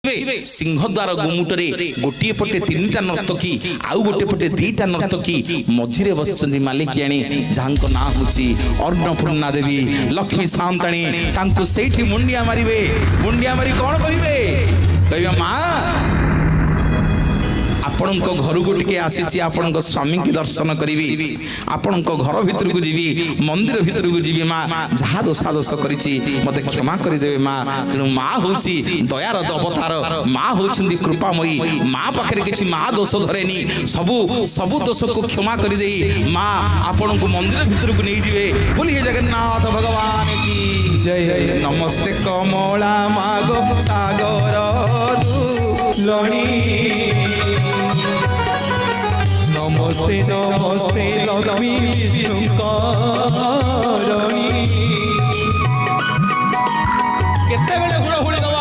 सिंहद्वार गुमुटरे गोटे पटे 3टा नर्तकी आउ गोटे पटे 2टा नर्तकी मझिरे बसचंदी मालिकियाणी जहांको ना होची अन्नपूर्णा देवी लक्ष्मी सान्ताणी तांको सेठी मुंडिया मारिबे। मुंडिया मारी कोन कहिबे कहिबे मां आपण घर को टिके आसी आपण स्वामी की दर्शन करी आपण घर भीतर को जीवी मंदिर भीतर को जीवी माँ जहाँ दोषा दोष करी मत क्षमा करदे माँ तेणु माँ हूँ दयार अवतार माँ होती कृपामयी माँ पाखे किसी माँ दोष धरेनी सबू सबू दोष को क्षमा करदे माँ आपण को मंदिर भीतर को नहीं जीवे बोलिए जगन्नाथ भगवान की जय। नमस्ते कमला मागो सागर लणी नमस्ते नमस्ते लक्ष्मी विष्णुकरणी केते बेले हुड़ हुड़ी दवा